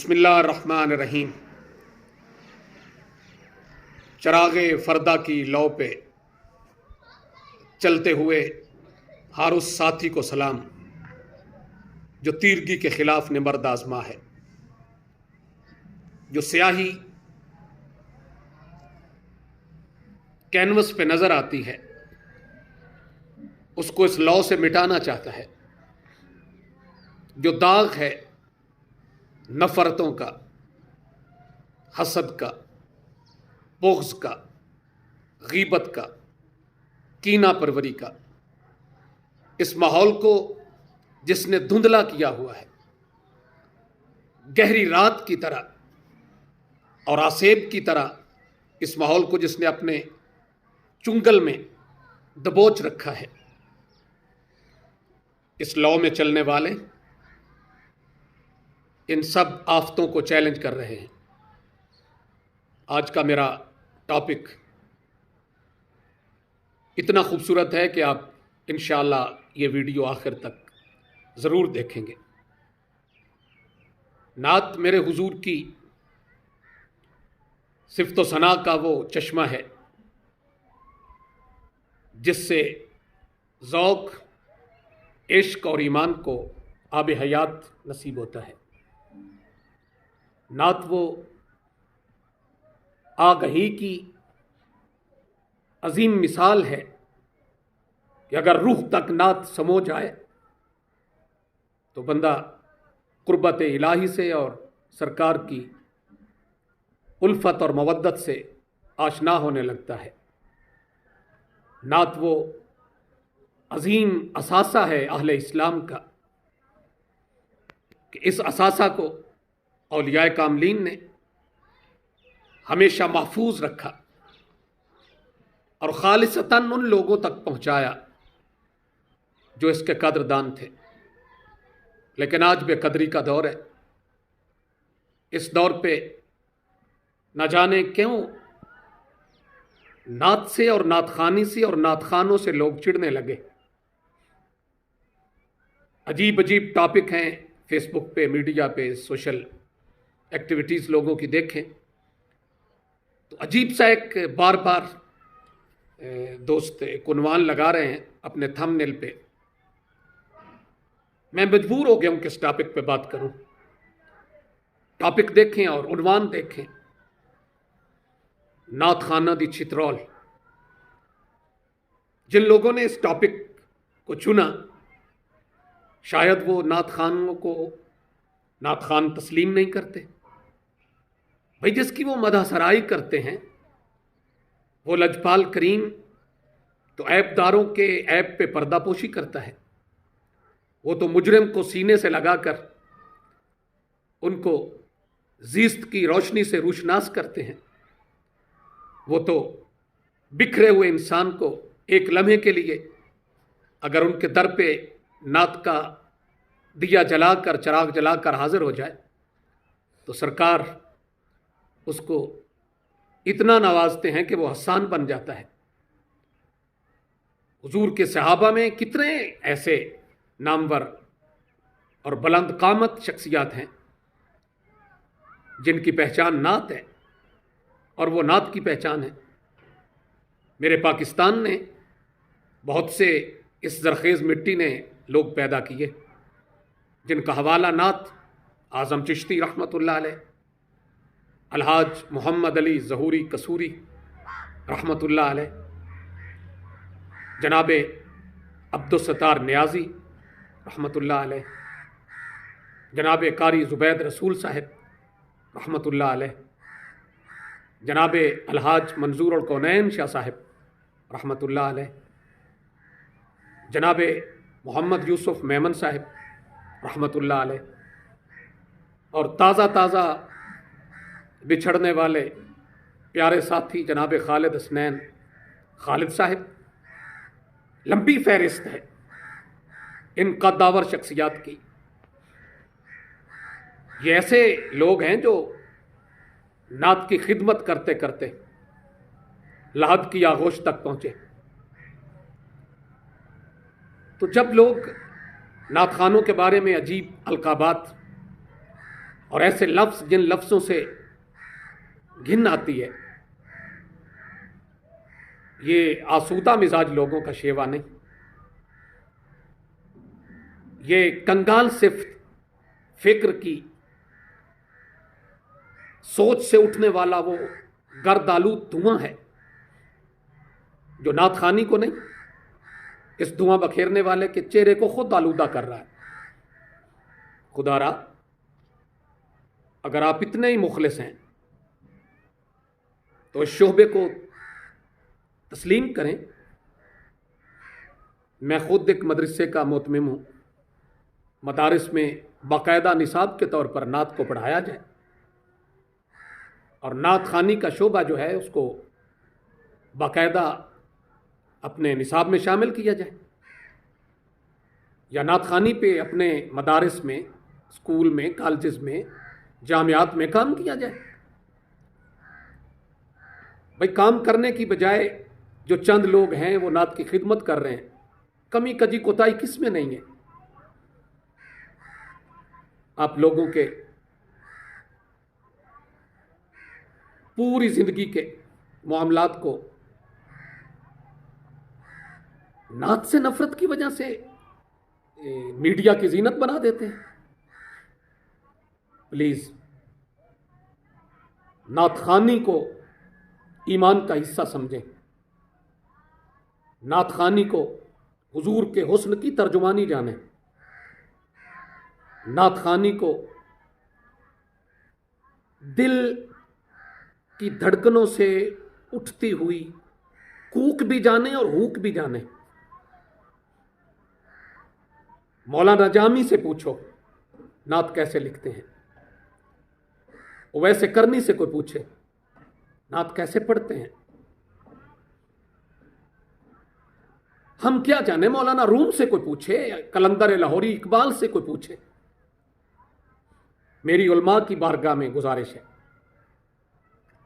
बिस्मिल्लाहिर्रहमानिर्रहीम। चरागे फरदा की लौ पे चलते हुए हर उस साथी को सलाम जो तीरगी के खिलाफ निमर्द आजमा है। जो स्याही कैनवस पे नजर आती है उसको इस लौ से मिटाना चाहता है। जो दाग है नफरतों का, हसद का, बुग़्ज़ का, गीबत का, कीना परवरी का, इस माहौल को जिसने धुंधला किया हुआ है, गहरी रात की तरह और आसेब की तरह इस माहौल को जिसने अपने चुंगल में दबोच रखा है, इस लौ में चलने वाले इन सब आफतों को चैलेंज कर रहे हैं। आज का मेरा टॉपिक इतना खूबसूरत है कि आप इंशाअल्लाह ये वीडियो आखिर तक ज़रूर देखेंगे। नात मेरे हुजूर की सिफ़्त व सना का वो चश्मा है जिससे ज़ौक़, इश्क और ईमान को आब हयात नसीब होता है। नात वो आगही की अजीम मिसाल है कि अगर रूह तक नात समो जाए तो बंदा कुर्बत इलाही से और सरकार की उल्फत और मवद्दत से आशना होने लगता है। नात वो अजीम असासा है अहले इस्लाम का कि इस असासा को औलियाए कामलीन ने हमेशा महफूज रखा और खालिसतन उन लोगों तक पहुंचाया जो इसके कदरदान थे। लेकिन आज बेकदरी का दौर है। इस दौर पे न जाने क्यों नात से और नात खानी से और नात खानों से लोग चिढ़ने लगे। अजीब अजीब टॉपिक हैं फेसबुक पे, मीडिया पे, सोशल एक्टिविटीज़ लोगों की देखें तो अजीब सा एक बार बार दोस्त एक उन्वान लगा रहे हैं अपने थंबनेल पे। मैं मजबूर हो गया हूं किस टॉपिक पे बात करूं। टॉपिक देखें और उन्वान देखें, नात खाना दी चित्रौल। जिन लोगों ने इस टॉपिक को चुना शायद वो नात खानों को नात खान तस्लीम नहीं करते। भाई जिसकी वो मदासराई करते हैं वो लजपाल करीम तो ऐबदारों के ऐब पे पर्दापोशी करता है। वो तो मुजरिम को सीने से लगाकर उनको जीस्त की रोशनी से रूशनास करते हैं। वो तो बिखरे हुए इंसान को एक लम्हे के लिए अगर उनके दर पे नात का दिया जलाकर, चिराग जलाकर हाजिर हो जाए तो सरकार उसको इतना नवाजते हैं कि वो हसान बन जाता है। हुजूर के सहाबा में कितने ऐसे नामवर और बुलंद कामत शख्सियात हैं जिनकी पहचान नात है और वो नात की पहचान है। मेरे पाकिस्तान ने बहुत से इस ज़रख़ेज़ मिट्टी ने लोग पैदा किए जिनका हवाला नात आज़म चिश्ती रहमतुल्लाह अलैह, अलहाज मोहम्मद अली ज़हूरी कसूरी रहमतुल्लाह अलैह, जनाबे अब्दुस्सत्तार नियाज़ी रहमतुल्लाह अलैह, जनाबे कारी ज़ुबैद रसूल साहिब रहमतुल्लाह अलैह, जनाबे अलहाज मंजूर अल कौनैन शाह साहिब रहमतुल्लाह अलैह, जनाबे मोहम्मद यूसुफ मेमन साहिब रहमतुल्लाह अलैह, और ताज़ा ताज़ा बिछड़ने वाले प्यारे साथी जनाब खालिद हसनैन खालिद साहिब। लंबी फहरिस्त है इन कद्दावर शख्सियात की। ये ऐसे लोग हैं जो नात की खिदमत करते करते lahad की आगोश तक पहुंचे। तो जब लोग नात खानों के बारे में अजीब अलकाबात और ऐसे लफ्ज़ जिन लफ्ज़ों से घिन आती है, ये आसूदा मिजाज लोगों का शेवा नहीं, ये कंगाल सिर्फ फिक्र की सोच से उठने वाला वो गर्दालूद धुआं है जो नात खानी को नहीं, इस धुआं बखेरने वाले के चेहरे को खुद आलूदा कर रहा है। खुदारा, अगर आप इतने ही मुखलिस हैं तो इस शोबे को तस्लीम करें। मैं खुद एक मदरसे का मोतमिम हूँ। मदारिस में बाकायदा निसाब के तौर पर नात को पढ़ाया जाए और नात खानी का शोबा जो है उसको बाकायदा अपने निसाब में शामिल किया जाए, या नात खानी पे अपने मदारिस में, स्कूल में, कॉलेजेस में, जामियात में काम किया जाए। भाई, काम करने की बजाय जो चंद लोग हैं वो नात की खिदमत कर रहे हैं, कमी कजी कोताही किस में नहीं है। आप लोगों के पूरी जिंदगी के मामलात को नात से नफरत की वजह से मीडिया की जीनत बना देते हैं। प्लीज, नात खानी को ईमान का हिस्सा समझें। नात खानी को हुजूर के हुस्न की तर्जुमानी जानें। नात खानी को दिल की धड़कनों से उठती हुई कूक भी जाने और हुक भी जाने। मौलाना जामी से पूछो नात कैसे लिखते हैं, वैसे करनी से कोई पूछे नात कैसे पढ़ते हैं। हम क्या जाने, मौलाना रूम से कोई पूछे, कलंदर लाहौरी इकबाल से कोई पूछे। मेरी उलमा की बारगाह में गुजारिश है,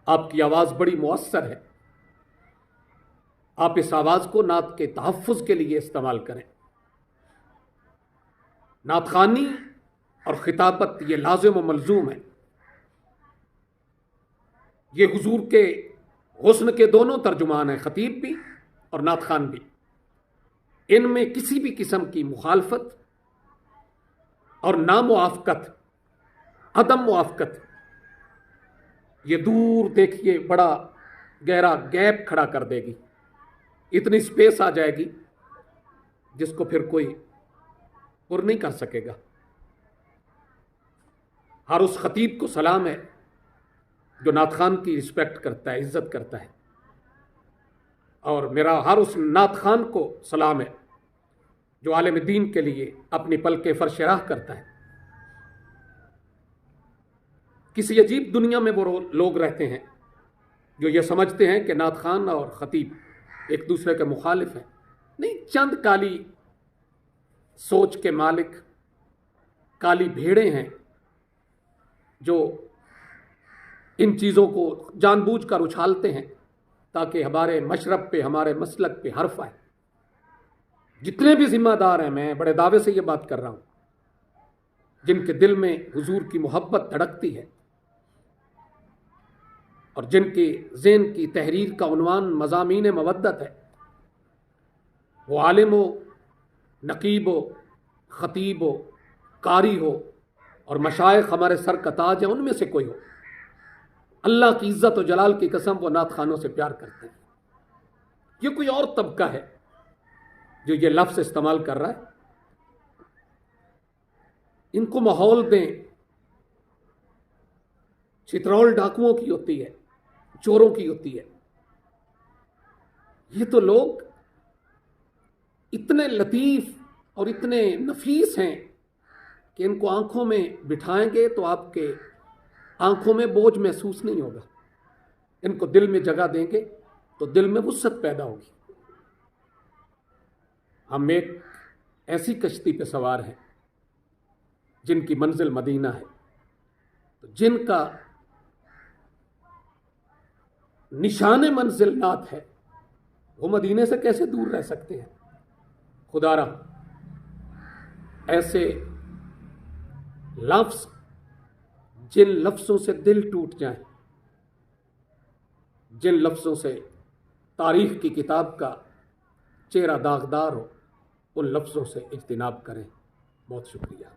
आपकी आवाज़ बड़ी मुअस्सर है, आप इस आवाज़ को नात के तहफ़्फ़ुज़ के लिए इस्तेमाल करें। नात खानी और खिताबत ये लाजिम व मलजूम है। ये हुजूर के हुस्न के दोनों तर्जुमान हैं, खतीब भी और नात खान भी। इनमें किसी भी किस्म की मुखालफत और नामुआफ़कत, अदम मुआफ़कत, ये दूर देखिए बड़ा गहरा गैप खड़ा कर देगी। इतनी स्पेस आ जाएगी जिसको फिर कोई पुर नहीं कर सकेगा। हर उस खतीब को सलाम है जो नात खान की रिस्पेक्ट करता है, इज्जत करता है, और मेरा हर उस नात खान को सलाम है जो आलिम दीन के लिए अपनी पलके फरशराह करता है। किसी अजीब दुनिया में वो लोग रहते हैं जो ये समझते हैं कि नात खान और खतीब एक दूसरे के मुखालिफ हैं। नहीं, चंद काली सोच के मालिक, काली भेड़ें हैं जो इन चीज़ों को जानबूझकर उछालते हैं ताकि हमारे मशरब पे, हमारे मसलक पे हर्फ आए। जितने भी जिम्मेदार हैं, मैं बड़े दावे से ये बात कर रहा हूँ, जिनके दिल में हुजूर की मोहब्बत धड़कती है और जिनकी ज़हन की तहरीर का उन्वान मज़ामीन मवद्दत है, वो आलिम हो, नकीब हो, ख़तीब हो, कारी हो और मशाइख हमारे सर का ताज है, उनमें से कोई हो, अल्लाह की इज़्ज़त और जलाल की कसम वो नात खानों से प्यार करते हैं। ये कोई और तबका है जो ये लफ्ज़ इस्तेमाल कर रहा है। इनको माहौल दें। चित्रौल डाकुओं की होती है, चोरों की होती है। ये तो लोग इतने लतीफ़ और इतने नफीस हैं कि इनको आंखों में बिठाएंगे तो आपके आंखों में बोझ महसूस नहीं होगा। इनको दिल में जगह देंगे तो दिल में वुसअत पैदा होगी। हम एक ऐसी कश्ती पे सवार हैं जिनकी मंजिल मदीना है, तो जिनका निशान मंजिल नात है, वो मदीने से कैसे दूर रह सकते हैं। खुदारा, ऐसे लफ्ज़ जिन लफ्ज़ों से दिल टूट जाए, जिन लफ्ज़ों से तारीख़ की किताब का चेहरा दागदार हो, उन लफ्ज़ों से इज्तिनाब करें। बहुत शुक्रिया।